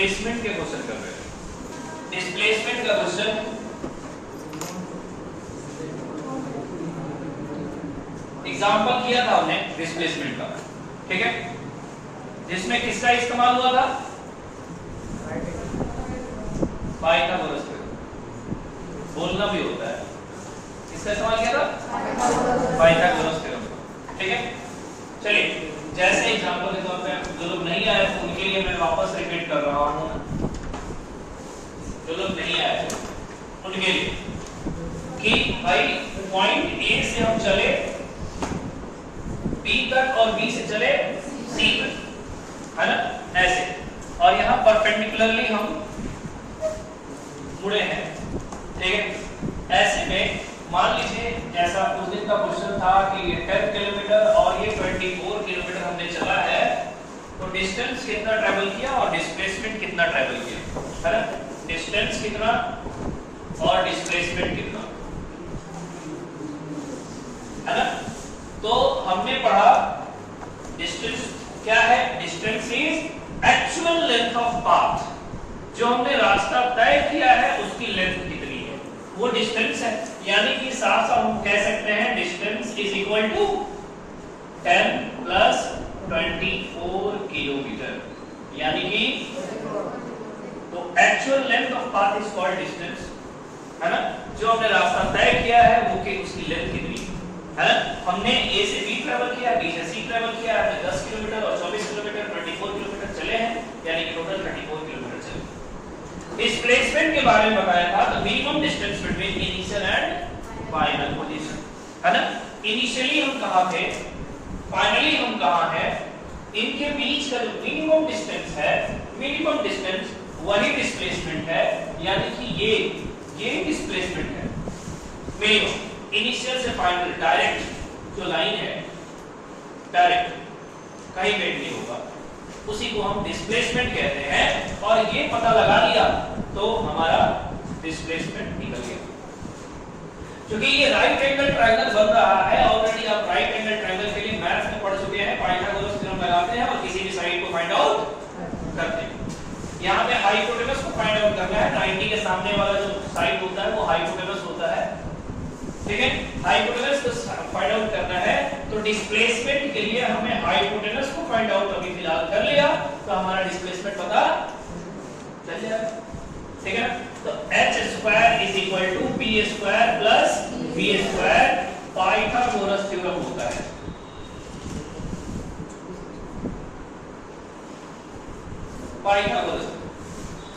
Displacement के question कर रहे हैं। डिस्प्लेसमेंट का क्वेश्चन एग्जांपल किया था हमने डिस्प्लेसमेंट का, ठीक है, जिसमें किसका इस्तेमाल हुआ था? पाइथागोरस का। बोलना भी होता है, किसका इस्तेमाल किया था? पाइथागोरस थ्योरम, ठीक है। चलिए, जैसे एग्जांपल के तौर पे जो लोग नहीं आए उनके लिए मैं वापस रिपीट कर रहा हूं, जो लोग नहीं आए उनके लिए, कि भाई पॉइंट ए से हम चले बी तक और बी से चले सी तक, है ना, ऐसे, और यहां परपेंडिकुलरली हम मुड़े हैं, ठीक है। ऐसे में मान लीजिए जैसा उस दिन का क्वेश्चन था कि ये 10 किलोमीटर और ये 24 किलोमीटर हमने चला है, तो डिस्टेंस कितना ट्रैवल किया और डिस्प्लेसमेंट कितना ट्रैवल किया, है ना, डिस्टेंस कितना और डिस्प्लेसमेंट कितना, है ना। तो हमने पढ़ा डिस्टेंस क्या है? Distance is actual length of path, जो हमने रास्ता तय किया है उसकी लेंथ कितनी है, वो डिस्टेंस है। यानी कि साफ साफ हम कह सकते हैं distance is equal to 10 plus 24 kilometre, यानी कि तो actual length of path is called distance, है ना, जो हमने रास्ता तय किया है वो कि उसकी लेंथ कितनी है ना। हमने ए से बी ट्रैवल किया, बी से सी ट्रैवल किया, हमने 10 किलोमीटर और 24 किलोमीटर 24 किलोमीटर चले हैं, यानी कि टोटल 34 किलोमीटर चले। डिस्प्लेसमेंट के बारे में बताया था, the minimum distance between initial and final position, है ना। इनिशियली हम कहां थे, फाइनली हम कहां हैं, इनके बीच का जो मिनिमम डिस्टेंस है, मिनिमम डिस्टेंस वही डिस्प्लेसमेंट है, यानी कि ये डिस्प्लेसमेंट है मिनिमम। इनिशियल से फाइनल डायरेक्ट जो लाइन है, डायरेक्ट कहीं बेंड नहीं होगा, उसी को हम डिस्प्लेसमेंट कहते हैं। और ये पता लगा लिया तो हमारा डिस्प्लेसमेंट निकल गया। क्योंकि ये राइट एंगल ट्रायंगल बन रहा है, ऑलरेडी आप राइट एंगल ट्रायंगल के लिए मैथ्स में पढ़ चुके हैं, पाइथागोरस थ्योरम लगाते हैं और किसी भी साइड को फाइंड आउट करते हैं। यहाँ पे हाइपोटेनस को फाइंड आउट करना है, 90 के सामने वाला जो साइड होता है वो हाइपोटेनस होता है, ठीक है। हाइपोटेनस को फाइंड आउट करना है, तो डिस्प्लेसमेंट के लिए हमें हाइपोटेनस को फाइंड आउट अभी फिलहाल कर लिया, तो हमारा डिस्प्लेसमेंट पता चल जाएगा, ठीक है। तो h square is equal to p square plus v square Pythagoras theorem होता है। पाइथागोरस,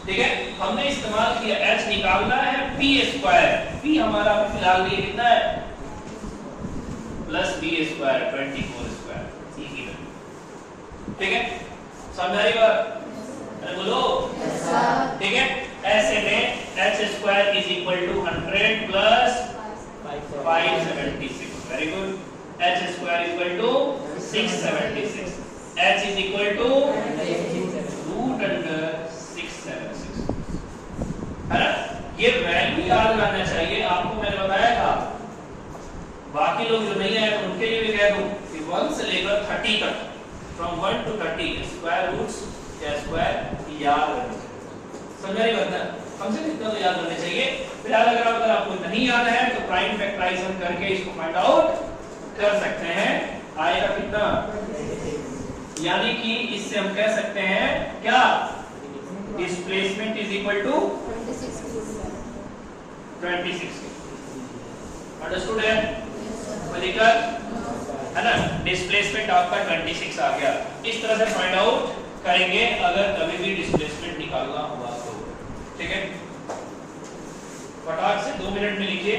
ठीक है। हमने इस्तेमाल किया h निकालना है p स्क्वायर, p हमारा फिलहाल ये कितना है plus b square 24 square c की वैल्यू, ठीक है। समझ रही बात? अरे बोलो, ठीक है। ऐसे में h square is equal to 100 plus 576, very good. h square equal to 676, h is equal to root under 676, है ना। ये वैल्यू याद रखना चाहिए, आपको मैंने बताया था। बाकी लोग जो नहीं आए उनके लिए भी कह दूं कि 1 से लेकर 30 तक, फ्रॉम 1 टू 30 स्क्वायर रूट्स या स्क्वायर याद रखना चाहिए। समझ रही बात ना? कम से कम इतना तो याद रखना चाहिए। फिलहाल अगर आपको नहीं याद है तो प्राइम फैक्टराइजेशन करके इसको फाइंड आउट कर सकते हैं। आएगा कितना, यानी कि इससे हम कह सकते हैं क्या, displacement is equal to 26। Understood है? कोई दिक्कत है ना? डिस्प्लेसमेंट आपका 26 आ गया। इस तरह से फाइंड आउट करेंगे अगर कभी भी डिस्प्लेसमेंट निकालना होगा तो, ठीक है। फटाक से 2 मिनट में लिखिए,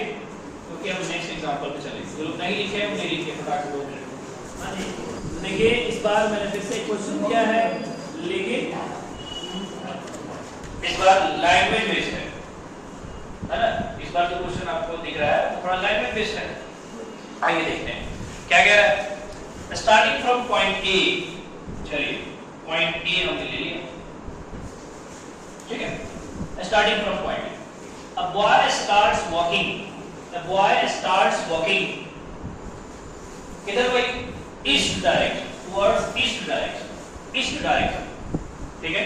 क्योंकि हम नेक्स्ट एग्जांपल पे चलेंगे। जो लोग नहीं लिखे हैं उन्हें लिखिए फटाक से 2 मिनट। हाँ जी, देखिए इस बार मैंने फिर से क्वेश्चन किया है, लेकिन इस बार लैंग्वेज बेस्ड है ना। इस बार जो क्वेश्चन आपको दिख रहा है थोड़ा लैंग्वेज बेस्ड है। आइए देखते हैं क्या कह रहा है। स्टार्टिंग फ्रॉम पॉइंट ए, चलिए पॉइंट ए हमने ले लिया, ठीक है। Starting from point A, a boy starts walking, the boy starts walking किधर भाई, east direction, towards east direction, east direction, ठीक है।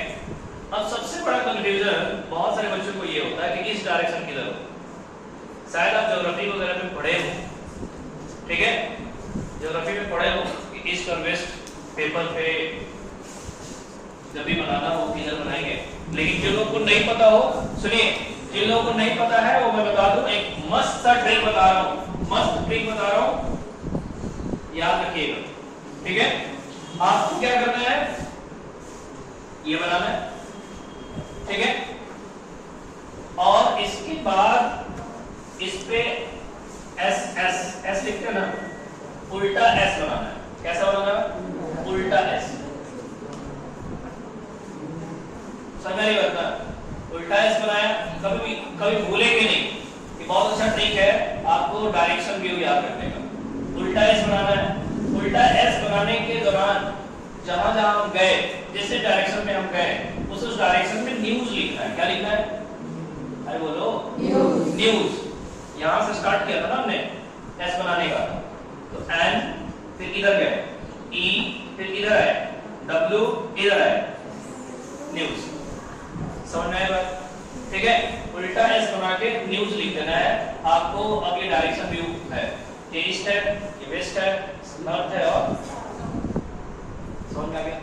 अब सबसे बड़ा कंफ्यूजन बहुत सारे बच्चों को ये होता है कि इस डायरेक्शन किधर हो। शायद आप ज्योग्राफी वगैरह में पढ़े हो, ठीक है, ज्योग्राफी में पढ़े हो कि ईस्ट और वेस्ट पेपर पे जब भी बनाना हो किधर बनाएंगे। लेकिन जिन लोगों को नहीं पता हो, सुनिए, जिन लोगों को नहीं पता है वो मैं बता दूं, एक मस्त सा ट्रिक बता रहा हूं, मस्त ट्रिक बता रहा हूं, याद रखिएगा, ठीक है। आपको क्या करना है, ये बनाना है, ठीक है, और इसके बाद इस पे एस एस एस लिखते हैं ना, उल्टा एस बनाना है। कैसा बनाना है? उल्टा एस। समझ नहीं बनता, उल्टा एस बनाया, कभी भूलेंगे नहीं कि बहुत अच्छा ट्रिक है आपको डायरेक्शन व्यू याद रखने का। उल्टा एस बनाना है। उल्टा एस बनाने के दौरान जहां जहां हम गए, जिस डायरेक्शन में हम गए, उस डायरेक्शन में न्यूज लिखना है। क्या लिखना है? अरे बोलो, न्यूज। यहां से स्टार्ट किया था ना हमने एस बनाने का, तो एन, फिर इधर गए, ई, फिर इधर आए, डब्ल्यू, इधर आए, न्यूज। समझ में आया बात? ठीक है, उल्टा एस बना के न्यूज लिख देना है आपको। अब ये डायरेक्शन व्यू है, ये ईस्ट है, ये वेस्ट है, नॉर्थ है, और समझ में आ गया?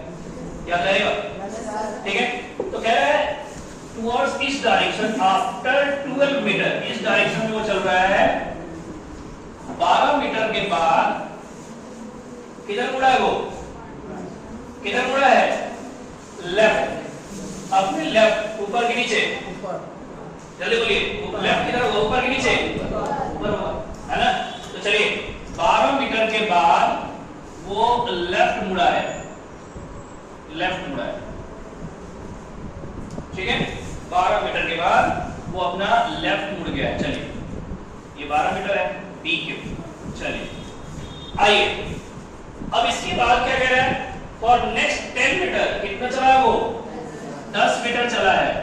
क्या करेगा? ठीक है, तो कह रहा है towards east direction after 12 metre. इस डायरेक्शन में वो चल रहा है, 12 मीटर के बाद किधर मुड़ा है वो? किधर मुड़ा है? लेफ्ट। अपने लेफ्ट, ऊपर के नीचे? ऊपर। जल्दी बोलिए, लेफ्ट किधर होगा? ऊपर के नीचे? ऊपर होगा, है ना? तो चलिए, 12 मीटर के बाद वो लेफ्ट मुड़ा है, लेफ्ट मुड़ा है, ठीक है। 12 मीटर के बाद वो अपना लेफ्ट मुड़ गया है। चलिए, ये 12 मीटर है, पी क्यू। चलिए, आइए अब इसके बाद क्या कह रहा है? फॉर नेक्स्ट 10 मीटर कितना चला है वो? 10 मीटर चला है,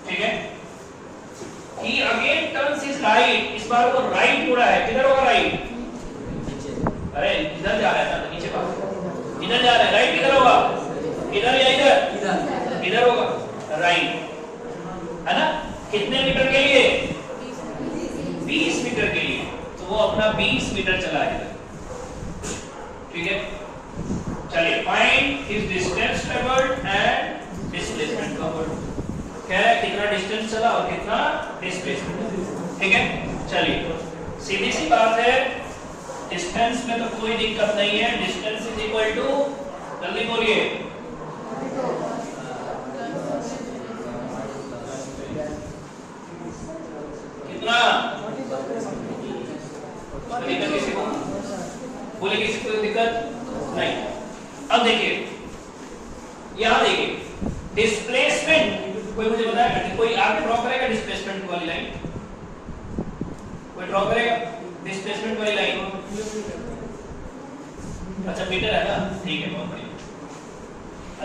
ठीक है। He again turns his right, इस बार वो राइट मुड़ा है। किधर होगा राइट? अरे इधर जा रहा है ना, तो नीचे बात, इधर जा रहा है, राइट किधर होगा? इधर या इधर? इधर होगा राइट, है ना। कितने मीटर के लिए? 20 मीटर के लिए। तो वो अपना 20 मीटर चला है इधर, ठीक है। चलिए, find his distance travelled and displacement covered. क्या है? कितना डिस्टेंस चला और कितना डिस्प्लेसमेंट, ठीक है। चलिए, सीधी सी बात है, डिस्टेंस में तो कोई दिक्कत नहीं है। डिस्टेंस इज इक्वल टू, जल्दी बोलिए, कितना? किसी को बोले, किसी को दिक्कत नहीं। अब देखिए, यहां देखिए, डिस्प्लेसमेंट कोई मुझे बताएगा? कोई आगे ड्रॉ करेगा डिस्प्लेसमेंट वाली लाइन? कोई ड्रॉ करेगा डिस्प्लेसमेंट वाली लाइन? अच्छा, मीटर है ना, ठीक है, बहुत बढ़िया।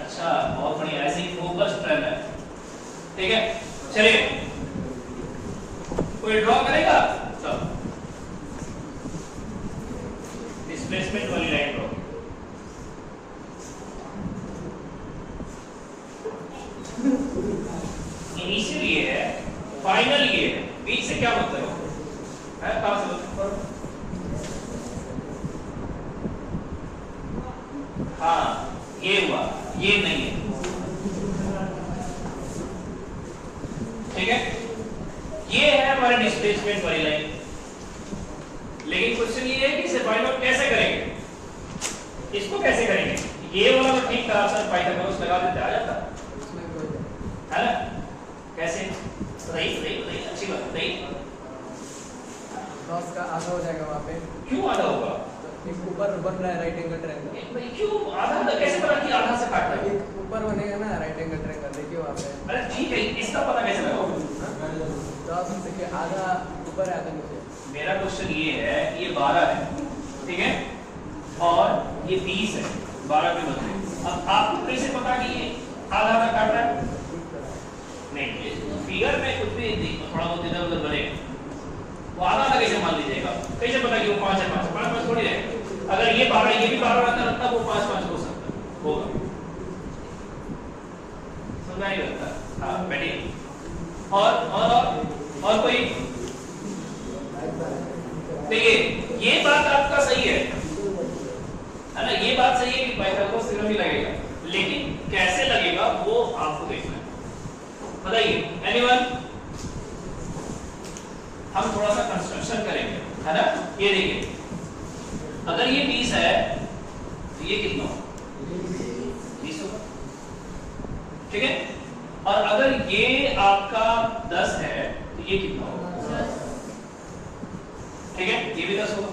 अच्छा, बहुत बढ़िया, ऐसे ही फोकस्ड रहना है, ठीक है। चलिए, कोई ड्रॉ करेगा? सब डिस्प्लेसमेंट वाली लाइन ड्रॉ। इनिशियल ये है, फाइनल ये है, बीच से क्या मतलब है? कहां से मतलब? हाँ, ये हुआ, ये नहीं है, ठीक है। ये है हमारा डिस्प्लेसमेंट वाली लाइन। लेकिन क्वेश्चन ये है कि इसे फाइंड आउट कैसे करेंगे? इसको कैसे करेंगे? ये वाला तो ठीक था सर, पाइथागोरस लगा देते आ जाता, है ना। कैसे? बताइए, अच्छी बात बताइए। लॉस का आधा हो जाएगा वहाँ पे। क्यों आधा होगा? एक ऊपर बन रहा है राइट एंगल ट्रायंगल। भाई क्यों आधा? तो कैसे पता कि आधा से काट रहा है? ऊपर बनेगा ना राइट एंगल ट्रायंगल, देखिए वहाँ पे। अरे ठीक है, इसका पता कैसे लगाओ? तो देखिए, आधा ऊपर है, आधा नीचे। मेरा क्वेश्चन ये है, ये 12 है, ठीक है, और ये 20 है, 12 के बदले। अब आपको कैसे पता कि ये आधा आधा काट रहा है? नहीं, फिगर में कुछ भी थोड़ा बहुत इधर उधर बनेगा, वो आधा आधा कैसे मान लीजिएगा? कैसे पता कि वो 5 है? 5 थोड़ी रहेगा। अगर ये 12 ये भी 12 रहता, तब वो 5 हो सकता होगा। सुनाई देता। हाँ बैठिए। और कोई? देखिए ये बात आपका सही है ना, ये बात सही है कि पाइथागोरस थ्योरम ही लगेगा, लेकिन कैसे लगेगा वो आपको देखना है। बताइए एनीवन? हम थोड़ा सा कंस्ट्रक्शन करेंगे, है ना। ये देखिए अगर ये 20 है तो ये कितना होगा? 20 होगा, ठीक है। और अगर ये आपका 10 है तो ये कितना होगा? ठीक है, ये भी 10 होगा।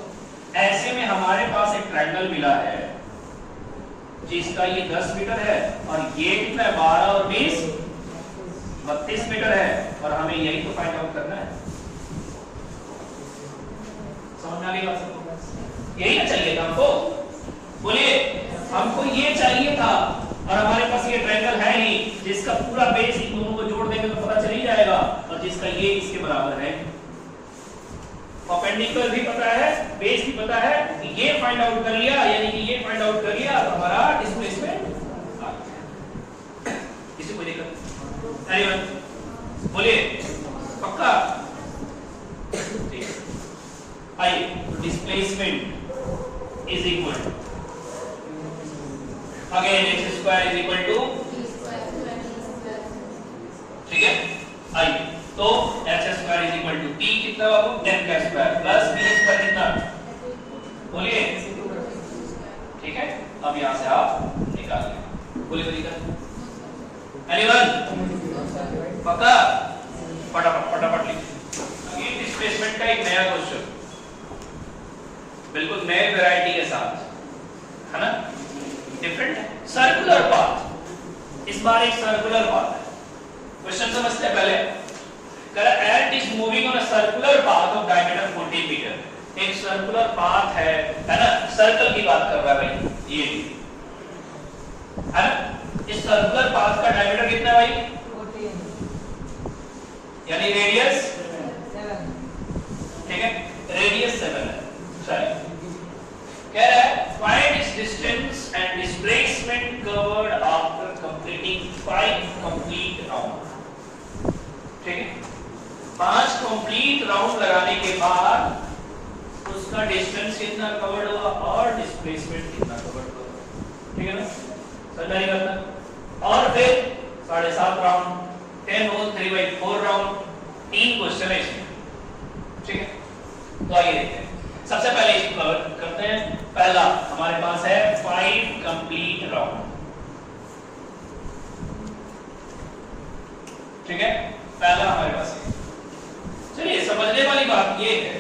ऐसे में हमारे पास एक ट्रायंगल मिला है जिसका ये 10 मीटर है और ये कितना है? 12 और 20 32 मीटर है, और हमें यही तो फाइंड आउट करना है। समझ में आ गई बात सबको? यही ना चाहिए था हमको? बोलिए, हमको ये चाहिए था, और हमारे पास ये ट्रायंगल है ही जिसका पूरा बेस इन दोनों को जोड़ देंगे तो पता चल ही जाएगा, और जिसका ये इसके बराबर है। परपेंडिकुलर भी पता है, बेस भी पता है, ये फाइंड आउट कर लिया, यानी कि ये फाइंड आउट कर लिया तो हमारा डिस्प्लेसमेंट आ गया। किसी को दिक्कत? एनीवन? बोलिए, पक्का? ठीक है, आइए। Displacement is equal to, again x square is equal to, ठीक है। आइए तो h square is equal to p कितना बाबू? 10 का स्क्वायर प्लस b स्क्वायर कितना? बोलिए, ठीक है। अब यहां से आप निकाल लें। बोलिए तरीका। एनीवन? पक्का? फटाफट लिखिए। ये डिस्प्लेसमेंट का एक नया क्वेश्चन, बिल्कुल नए वैरायटी के साथ, है ना, डिफरेंट है। सर्कुलर पाथ, इस बार एक सर्कुलर पाथ है। क्वेश्चन समझते हैं पहले। कह at is moving on a circular path of diameter 14 metre. एक सर्कुलर पाथ है ना, सर्कल की बात कर रहा है भाई, ये है ना। इस सर्कुलर पाथ का डायमीटर कितना है भाई? 14, यानी रेडियस 7, ठीक है, रेडियस 7 है। चलिए, कह रहा है find its distance and displacement covered after completing 5 complete round, ठीक है। 5 कंप्लीट राउंड लगाने के बाद उसका डिस्टेंस कितना कवर्ड हुआ और डिस्प्लेसमेंट कितना कवर्ड हुआ, ठीक है ना, समझ नहीं करता। और फिर 7.5 राउंड, 10 होल 3/4 राउंड, 3 क्वेश्चन है इसमें, ठीक है। तो आइए देखते हैं। सबसे पहले इसको कवर करते हैं। पहला हमारे पास है 5 कंप्लीट राउंड, ठीक है, पहला हमारे पास है। चलिए समझने वाली बात ये है,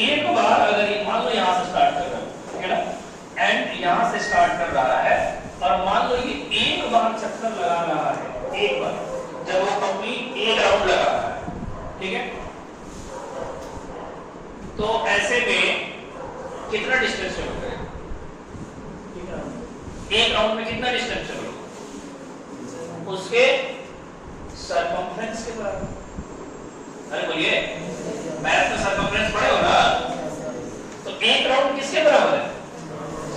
एक बार अगर मान लो यहां से स्टार्ट कर रहा हूं, ठीक है ना, एंड यहां से स्टार्ट कर रहा है, और मान लो ये एक बार चक्कर लगा रहा है, एक बार जब वो कंप्लीट एक राउंड लगा रहा है, ठीक है, तो ऐसे में कितना डिस्टेंस चलोगे? एक राउंड में कितना डिस्टेंस चलोगे? उसके सर्कमफ्रेंस के बराबर। अरे बोलिए, मैथ में सर्कमफ्रेंस पढ़े हो ना, तो एक राउंड किसके बराबर है?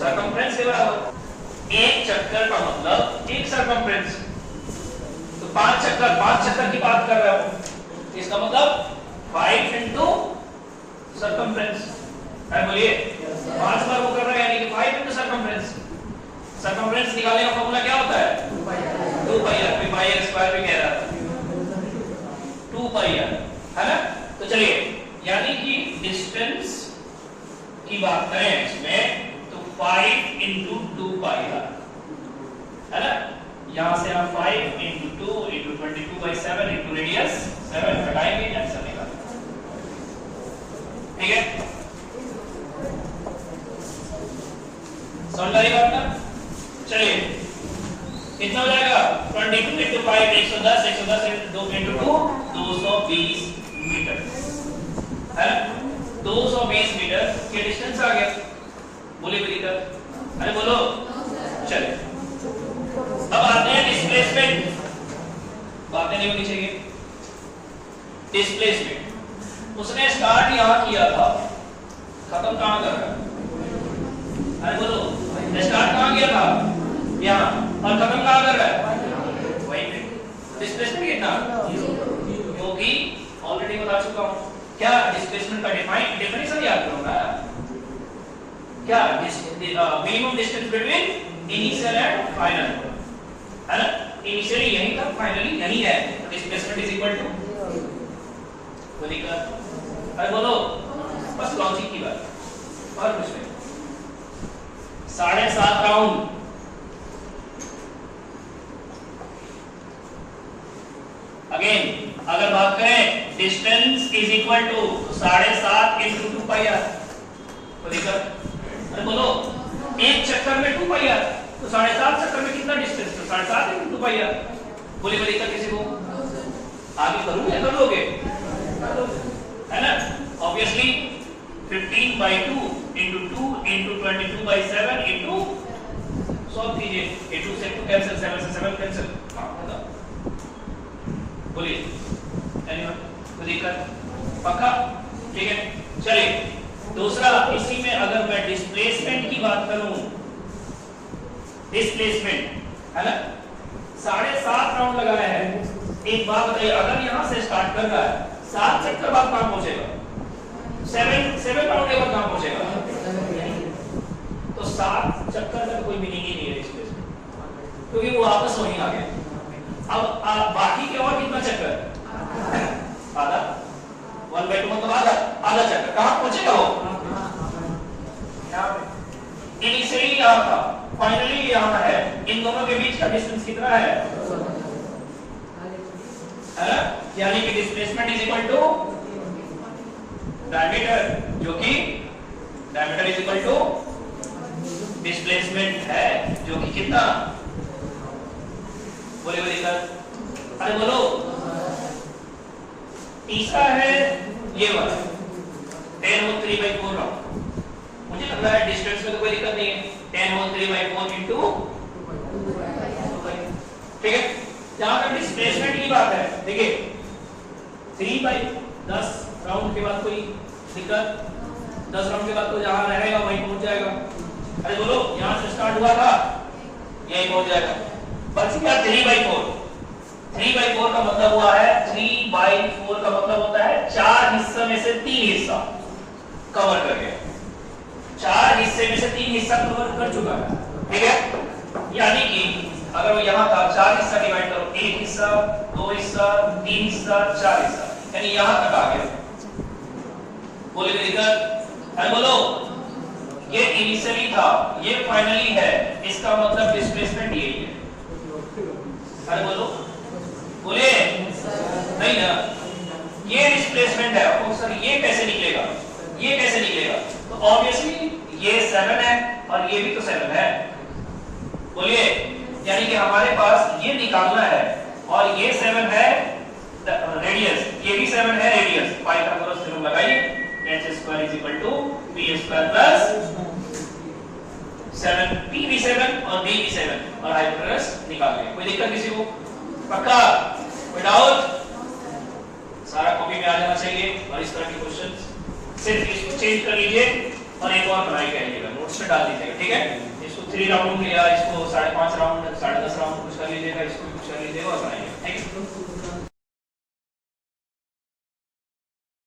सर्कमफ्रेंस के बराबर। एक चक्कर का मतलब एक सर्कमफ्रेंस, तो 5 चक्कर की बात कर रहा हूं, इसका मतलब 5 into सर्कमफ्रेंस। अरे बोलिए, 5 बार वो कर रहा है, यानी कि 5 into सर्कमफ्रेंस। सर्कमफ्रेंस निकालने का फॉर्मूला क्या होता है? 2 पाई आर, फिर पाई आर स्क्वायर भी कह रहा था, 2 पाई आर, है ना। तो चलिए, यानी कि डिस्टेंस की बात करें इसमें तो 5 into 2 पाई आर, है ना। यहां से आप 5 into 2 into 22/7 into रेडियस 7 घटाएंगे, आंसर निकालेंगे, ठीक है। समझ आई बात ना? चलिए, कितना हो जाएगा? 22 into 5 110, 110 into 2 into 2 220 मीटर, है ना। 220 मीटर के डिस्टेंस आ गया। बोलिए बेटा, अरे बोलो। चलिए, अब आते हैं डिस्प्लेसमेंट। बातें नहीं होनी चाहिए। डिस्प्लेसमेंट उसने स्टार्ट यहां किया था, खत्म कहां कर रहा है? अरे बोलो, स्टार्ट कहां किया था? यहां, और खत्म कहां कर रहा है? क्या minimum distance between initial and final, है ना? इनिशियली यहीं तक, फाइनली यहीं है, डिस्प्लेसमेंट इज इक्वल टू, बोलिए क्या? अरे बोलो, बस लॉजिक की बात और कुछ नहीं। 7.5 राउंड अगेन अगर बात करें distance is equal to 7.5 into 2 pi R, बोलिए क्या? अरे बोलो, एक चक्कर में 2 पाई आर, तो 7.5 चक्कर में कितना डिस्टेंस? तो 7.5 into 2 पाई आर। बोलिए बोलिए क्या? किसी को आगे करूं या कर लोगे? है ना? Obviously 15/2 into 2 into 22/7 into solve कीजिए, ये 2 से 2 कैंसिल, 7 से 7 कैंसिल। हां बताओ, बोलिए एनीवन कोई दिक्कत? पक्का? ठीक है, चलिए दूसरा, इसी में अगर मैं डिस्प्लेसमेंट की बात करूं, डिस्प्लेसमेंट है ना, 7.5 राउंड लगाया है। एक बात बताइए, अगर यहां से स्टार्ट कर रहा है, 7 चक्कर बाद कहां पहुंचेगा? 7 राउंड के बाद कहां पहुंचेगा? तो 7 चक्कर का कोई मीनिंग ही नहीं है डिस्प्लेसमेंट, क्योंकि वो वापस वहीं आ गया। अब बाकी के और कितना चक्कर? आधा, 1/2 मतलब आधा चक्कर। कहां पहुंचेगा वो? इनिशियली यहां था, फाइनली यहां है, इन दोनों के बीच का डिस्टेंस कितना है? है ना? यानी कि displacement is equal to diameter, जो कि diameter is equal to displacement है, जो कि कितना? बोले बोले सर, अरे बोलो। तीसरा है ये वाला 10 होल 3/4 राउंड। मुझे लग रहा है डिस्टेंस में तो कोई दिक्कत नहीं है, 10 होल 3/4 into, ठीक है? जहां तक डिस्प्लेसमेंट की बात है, देखिए 3/10 राउंड के बाद कोई दिक्कत? 10 राउंड के बाद तो जहां रहेगा वहीं पहुंच जाएगा। अरे बोलो, यहां से स्टार्ट हुआ था, यहीं पहुंच जाएगा। बच गया 3/4। 3/4 का मतलब हुआ है, 3/4 का मतलब होता है 4 हिस्से में से 3 हिस्सा कवर कर गया। 4 हिस्से में से 3 हिस्सा कवर कर चुका है, ठीक है? यानी कि अगर वो यहां था, 4 हिस्सा डिवाइड करो, 1 हिस्सा, 2 हिस्सा, 3 हिस्सा, 4 हिस्सा, यानी यहां तक आ गया। बोले दिक्कत? अरे बोलो, ये इनिशियली था, ये फाइनली है, इसका मतलब डिस्प्लेसमेंट यही है। अरे बोलो, बोले नहीं ना, ये डिस्प्लेसमेंट है। तो सर ये कैसे निकलेगा? ये कैसे निकलेगा? तो ऑब्वियसली ये 7 है और ये भी तो 7 है, बोलिए। यानी कि हमारे पास ये निकालना है, और ये 7 है रेडियस, ये भी 7 है रेडियस। पाइथागोरस थ्योरम लगाइए, h² = p² प्लस 7p भी 7 और b भी 7, और हाइपोटेनस निकाल लेंगे। कोई दिक्कत किसी को? पक्का? कोई डाउट? सारा कॉपी में आ जाना चाहिए, और इस तरह के क्वेश्चंस सिर्फ इसको चेंज कर लीजिए और एक और बनाई करिएगा, नोट्स में डाल दीजिएगा, ठीक है? इसको 3 राउंड लिया, इसको 5.5 राउंड, 10.5 राउंड कुछ कर लीजिएगा, इसको कुछ कर लीजिएगा और बनाइएगा, ठीक है?